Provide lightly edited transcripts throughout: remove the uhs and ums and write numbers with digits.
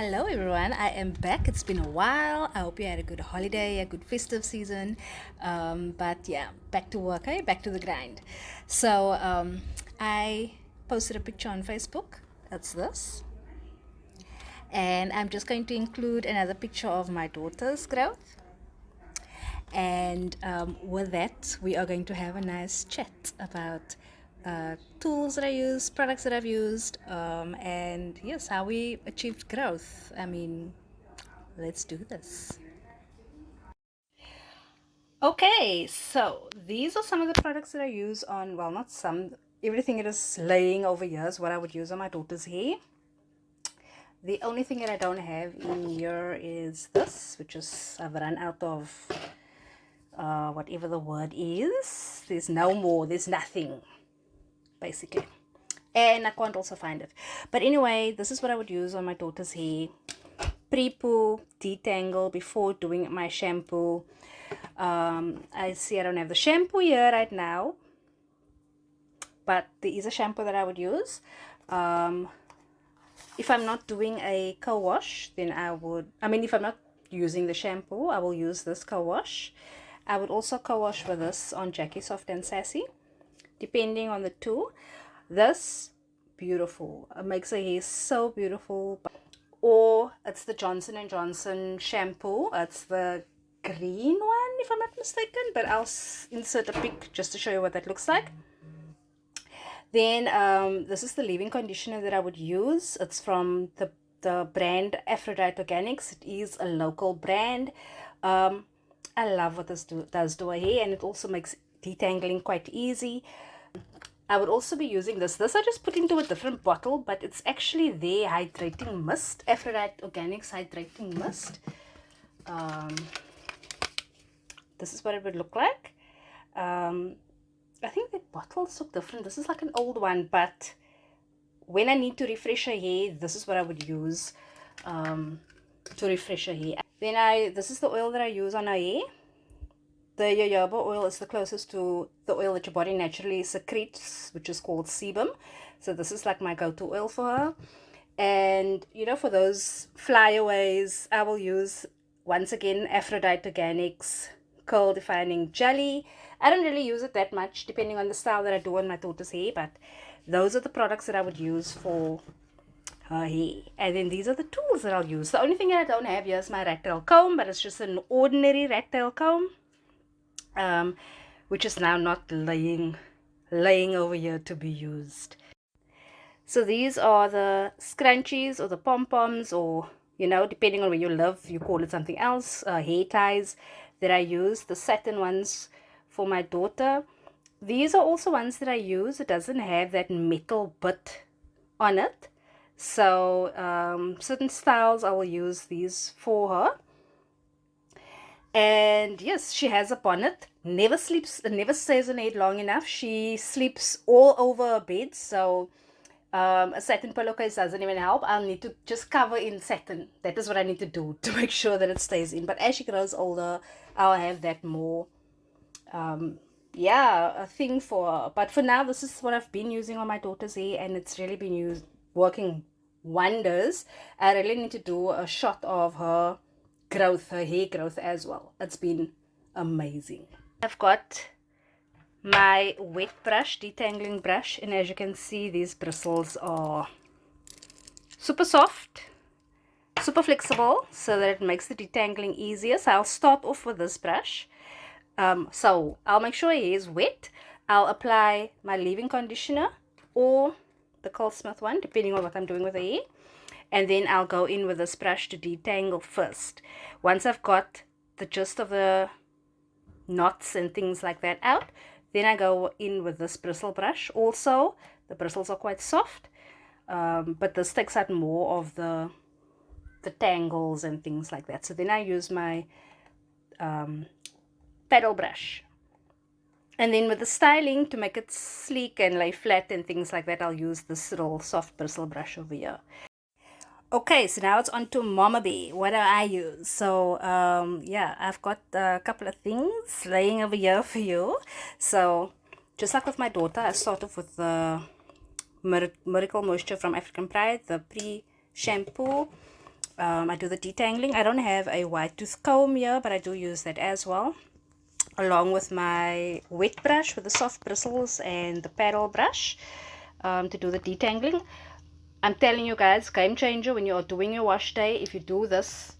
Hello everyone, I am back. It's been a while. I hope you had a good holiday, a good festive season. But yeah, back to work, eh? Back to the grind. So I posted a picture on Facebook. That's this. And I'm just going to include another picture of my daughter's growth. And with that, we are going to have a nice chat about tools that I use, products that I've used, and yes, how we achieved growth. I mean, let's do this. Okay, so these are some of the products that I use on, well, not some, everything that is laying over here is what I would use on my daughter's hair. The only thing that I don't have in here is this, which is I've run out of whatever the word is. There's no more, there's nothing, basically. And I can't also find it. But anyway, this is what I would use on my daughter's hair. Pre-poo, detangle before doing my shampoo. I see I don't have the shampoo here right now, but there is a shampoo that I would use. If I'm not doing a co-wash, then if I'm not using the shampoo, I will use this co-wash. I would also co-wash with this on Jackie Soft and Sassy, depending on the two. This, beautiful. It makes the hair so beautiful. Or it's the Johnson & Johnson shampoo. It's the green one, if I'm not mistaken, but I'll insert a pic just to show you what that looks like. Then this is the leave-in conditioner that I would use. It's from the brand Aphrodite Organics. It is a local brand. I love what this does to our hair, and it also makes detangling quite easy. I would also be using this. This I just put into a different bottle, but it's actually their hydrating mist. Aphrodite Organics hydrating mist. This is what it would look like. I think the bottles look different. This is like an old one, but when I need to refresh her hair, this is what I would use to refresh her hair. Then this is the oil that I use on her hair. The jojoba oil is the closest to the oil that your body naturally secretes, which is called sebum. So this is like my go-to oil for her. And you know, for those flyaways, I will use once again Aphrodite Organics curl defining jelly. I don't really use it that much depending on the style that I do on my daughter's hair, but those are the products that I would use for her hair. And then these are the tools that I'll use. The only thing that I don't have here is my rat tail comb, but it's just an ordinary rat tail comb, which is now not laying over here to be used. So these are the scrunchies or the pom-poms, or you know, depending on where you live, you call it something else, hair ties that I use, the satin ones for my daughter. These are also ones that I use. It doesn't have that metal bit on it, so certain styles I will use these for her. And yes, she has a bonnet, never stays in it long enough. She sleeps all over her bed, so a satin pillowcase doesn't even help. I'll need to just cover in satin. That is what I need to do to make sure that it stays in. But as she grows older, I'll have that more a thing for her. But for now, this is what I've been using on my daughter's hair, and it's really been working wonders. I really need to do a shot of her growth, her hair growth as well. It's been amazing. I've got my wet brush, detangling brush, and as you can see, these bristles are super soft, super flexible, so that it makes the detangling easier. So I'll start off with this brush. So I'll make sure it is wet. I'll apply my leave-in conditioner or the Curl Smith one, depending on what I'm doing with the hair. And then I'll go in with this brush to detangle first. Once I've got the gist of the knots and things like that out, then I go in with this bristle brush. Also, the bristles are quite soft, but this takes out more of the tangles and things like that. So then I use my paddle brush. And then with the styling, to make it sleek and lay flat and things like that, I'll use this little soft bristle brush over here. Okay, so now it's on to Mama Bee. What do I use? So, yeah, I've got a couple of things laying over here for you. So, just like with my daughter, I start off with the Miracle Moisture from African Pride, the pre-shampoo. I do the detangling. I don't have a white tooth comb here, but I do use that as well, along with my wet brush with the soft bristles and the paddle brush, to do the detangling. I'm telling you guys, game changer when you're doing your wash day. If you do this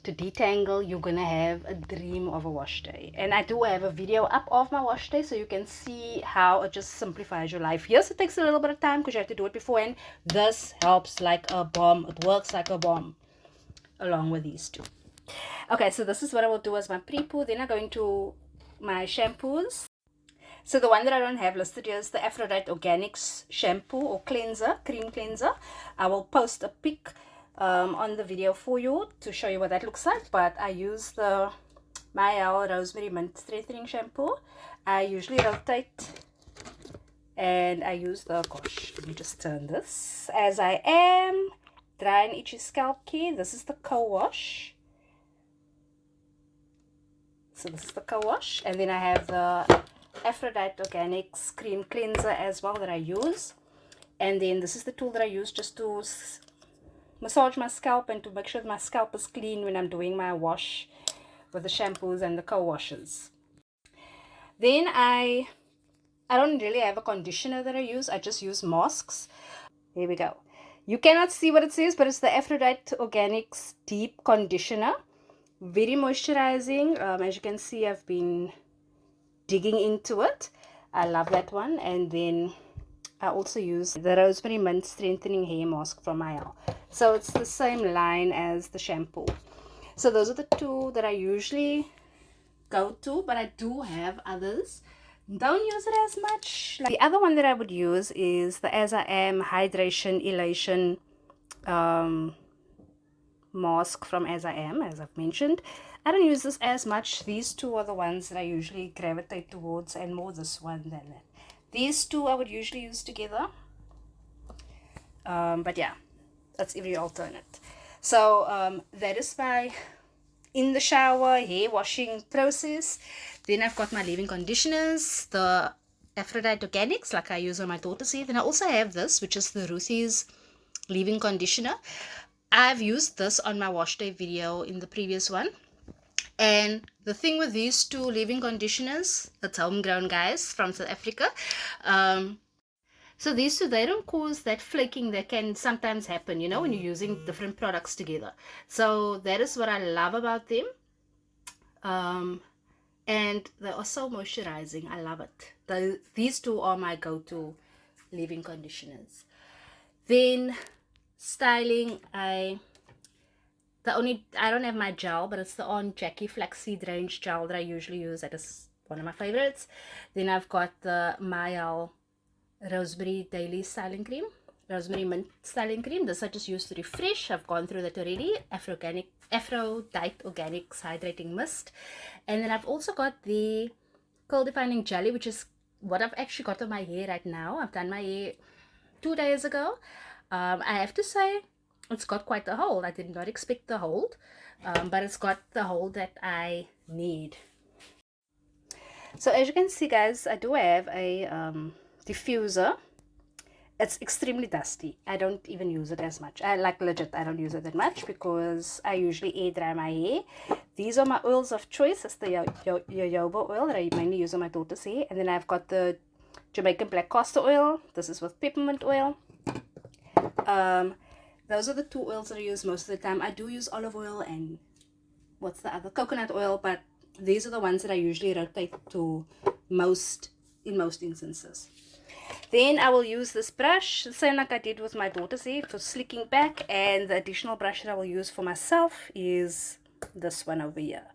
to detangle, you're gonna have a dream of a wash day. And I do have a video up of my wash day, so you can see how it just simplifies your life. Yes, it takes a little bit of time because you have to do it beforehand. This helps like a bomb. It works like a bomb along with these two. Okay, so this is what I will do as my pre-poo. Then I go into my shampoos. So the one that I don't have listed here is the Aphrodite Organics shampoo or cleanser, cream cleanser. I will post a pic on the video for you to show you what that looks like. But I use the Mayel Rosemary Mint Strengthening Shampoo. I usually rotate, and I use the, gosh, let me just turn this. As I am, dry and itchy scalp care. This is the co-wash. So this is the co-wash. And then I have the Aphrodite Organics cream cleanser as well that I use. And then this is the tool that I use just to massage my scalp and to make sure that my scalp is clean when I'm doing my wash with the shampoos and the co-washes. Then I don't really have a conditioner that I use. I just use masks. Here we go. You cannot see what it says, but it's the Aphrodite Organics Deep Conditioner. Very moisturizing. As you can see, I've been digging into it. I love that one. And then I also use the Rosemary Mint Strengthening Hair Mask from Mayel. So it's the same line as the shampoo. So those are the two that I usually go to, but I do have others. Don't use it as much. The other one that I would use is the As I Am Hydration Elation mask from As I Am, as I've mentioned. I don't use this as much. These two are the ones that I usually gravitate towards, and more this one than that. These two I would usually use together. But yeah, that's every alternate. So that is my in the shower hair washing process. Then I've got my leave-in conditioners, the Aphrodite Organics, like I use on my daughter's hair. Then I also have this, which is the Ruthie's leave-in conditioner. I've used this on my wash day video in the previous one. And the thing with these two leave-in conditioners, it's homegrown, guys, from South Africa. So these two, they don't cause that flaking that can sometimes happen, you know, when you're using different products together. So that is what I love about them. And they are so moisturizing. I love it. These two are my go-to leave-in conditioners. Then styling, I don't have my gel, but it's the On Jackie Flaxseed Range gel that I usually use. That is one of my favorites. Then I've got the Mayel Rosemary Daily Styling Cream, Rosemary Mint Styling Cream. This I just use to refresh. I've gone through that already. Aphrodite Organics Hydrating Mist. And then I've also got the Curl Defining Jelly, which is what I've actually got on my hair right now. I've done my hair 2 days ago. I have to say, it's got quite a hold. I did not expect the hold, but it's got the hold that I need. So as you can see, guys, I do have a diffuser. It's extremely dusty. I don't even use it as much. I don't use it that much because I usually air dry my hair. These are my oils of choice. It's the jojoba oil that I mainly use on my daughter's hair. And then I've got the Jamaican black castor oil. This is with peppermint oil. Those are the two oils that I use most of the time. I do use olive oil and what's the other? Coconut oil, but these are the ones that I usually rotate to in most instances. Then I will use this brush, the same like I did with my daughter's hair, for slicking back. And the additional brush that I will use for myself is this one over here.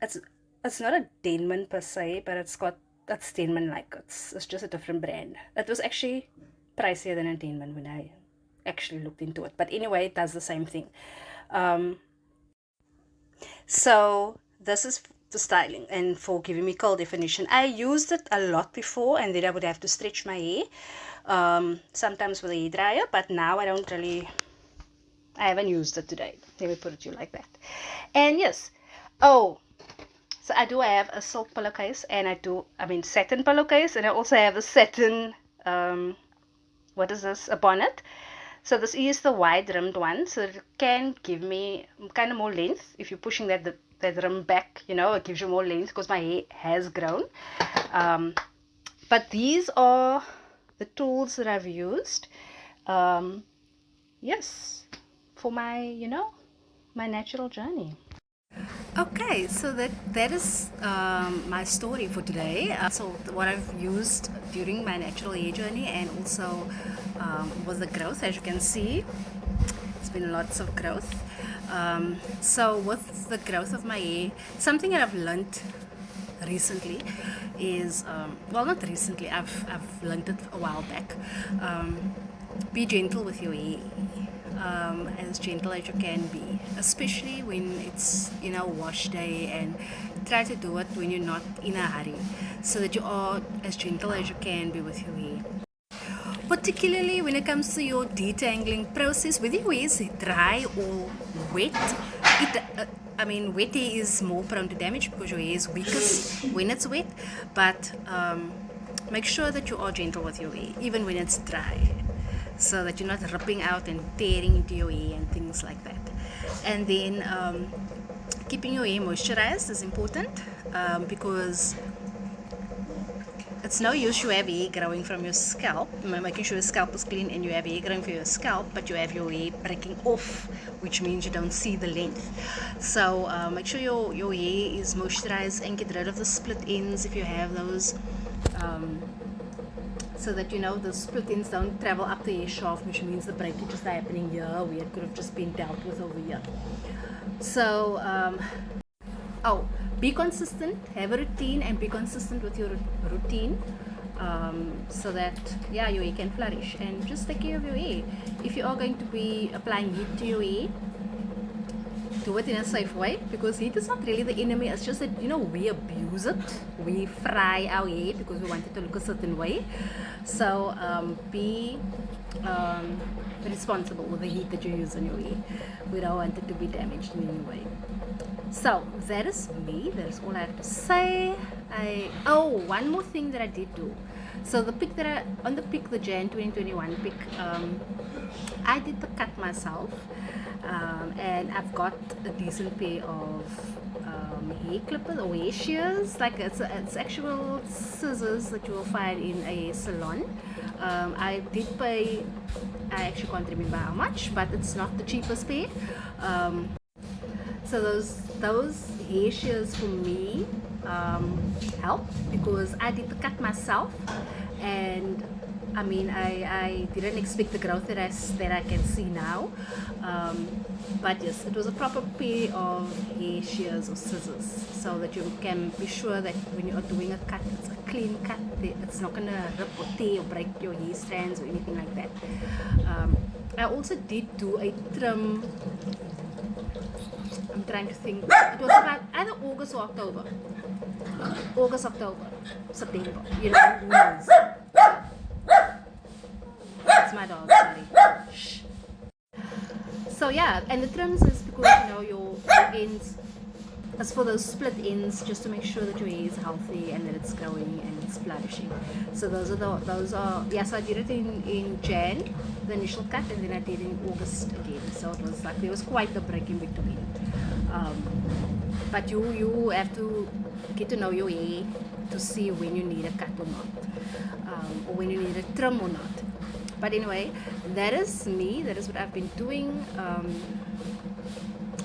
It's not a Denman per se, but it's Denman like. It's just a different brand. It was actually pricier than a Denman when I actually looked into it, but anyway, it does the same thing. So this is the styling and for giving me curl definition. I used it a lot before, and then I would have to stretch my hair sometimes with a hair dryer, but now I haven't used it today. Let me put it to you like that. And yes, so I do have a silk pillowcase, and satin pillowcase, and I also have a satin what is this, a bonnet. So this is the wide rimmed one, so it can give me kind of more length. If you're pushing that rim back, you know, it gives you more length because my hair has grown. But these are the tools that I've used. Yes, for my, you know, my natural journey. Okay, so that is my story for today. So what I've used during my natural hair journey, and also was the growth. As you can see, it's been lots of growth. So with the growth of my hair, something that I've learned recently is well, not recently, I've learned it a while back. Be gentle with your hair, as gentle as you can be, especially when it's, you know, wash day, and try to do it when you're not in a hurry, so that you are as gentle as you can be with your hair. Particularly when it comes to your detangling process, whether your hair is dry or wet, wet hair is more prone to damage because your hair is weakest when it's wet, but make sure that you are gentle with your hair, even when it's dry, so that you're not ripping out and tearing into your hair and things like that. And then keeping your hair moisturized is important, because it's no use you have hair growing from your scalp, making sure your scalp is clean, and you have hair growing from your scalp, but you have your hair breaking off, which means you don't see the length. So make sure your hair is moisturized, and get rid of the split ends if you have those, so that, you know, the split ends don't travel up the hair shaft, which means the breakage is happening here where it could have just been dealt with over here. So be consistent, have a routine, and be consistent with your routine, so that, yeah, your hair can flourish. And just take care of your hair. If you are going to be applying heat to your hair, do it in a safe way, because heat is not really the enemy. It's just that, you know, we abuse it. We fry our hair because we want it to look a certain way. So be responsible with the heat that you use on your hair. We don't want it to be damaged in any way. So that is me. That is all I have to say. One more thing that I did do. So the pic the Jan 2021 pic, I did the cut myself, and I've got a decent pair of hair clippers or hair shears. Like it's actual scissors that you will find in a salon. I did pay, I actually can't remember how much, but it's not the cheapest pair. So those hair shears for me helped, because I did the cut myself, and I didn't expect the growth that I can see now. But yes, it was a proper pair of hair shears or scissors, so that you can be sure that when you are doing a cut, it's a clean cut. It's not going to rip or tear or break your hair strands or anything like that. I also did do a trim. I'm trying to think. It was about either August or October. September. You know, who knows? That's my dog, sorry. Shh. So yeah, and the trims is because, you know, your ends, as for those split ends, just to make sure that your hair is healthy and that it's growing and it's flourishing. So those are yes, I did it in Jan, the initial cut, and then I did in August again. So it was like there was quite a break in between. But you have to get to know your hair to see when you need a cut or not, or when you need a trim or not. But anyway, that is me. That is what I've been doing.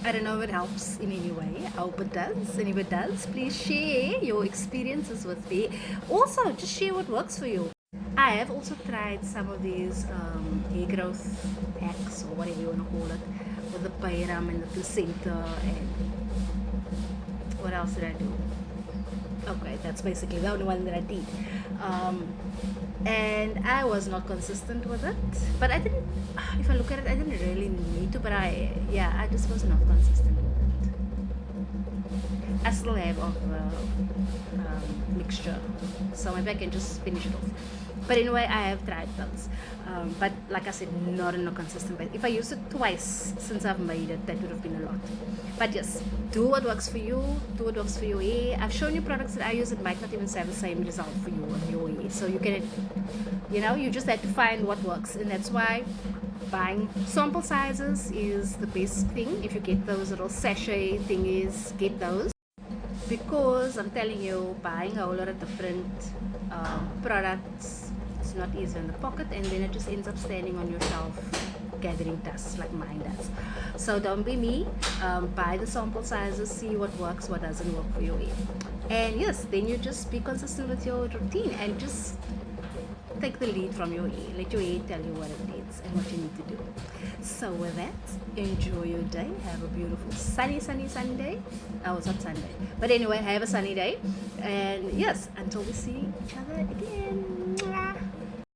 I don't know if it helps in any way. I hope it does. And if it does, please share your experiences with me. Also, just share what works for you. I have also tried some of these hair growth hacks, or whatever you want to call it, with the pyram and the placenta, and what else did I do? Okay, that's basically the only one that I did. And I was not consistent with it, but I didn't, if I look at it, I didn't really need to, but I just was not consistent with it. I still have of the mixture, so maybe I can just finish it off. But anyway, I have tried those, but like I said, not on a consistent basis. If I use it twice since I've made it, that would have been a lot. But yes, do what works for you, do what works for your hair. I've shown you products that I use that might not even have the same result for you on your hair, so you can, you just have to find what works. And that's why buying sample sizes is the best thing. If you get those little sachet thingies, get those, because I'm telling you, buying a whole lot of different products, it's not easy in the pocket, and then it just ends up standing on your shelf gathering dust like mine does. So don't be me. Buy the sample sizes, see what works, what doesn't work for your hair, and yes, then you just be consistent with your routine and just take the lead from your hair. Let your hair tell you what it needs and what you need to do. So with that, enjoy your day. Have a beautiful sunny day. Oh, it's not Sunday, but anyway, have a sunny day. And yes, until we see each other again.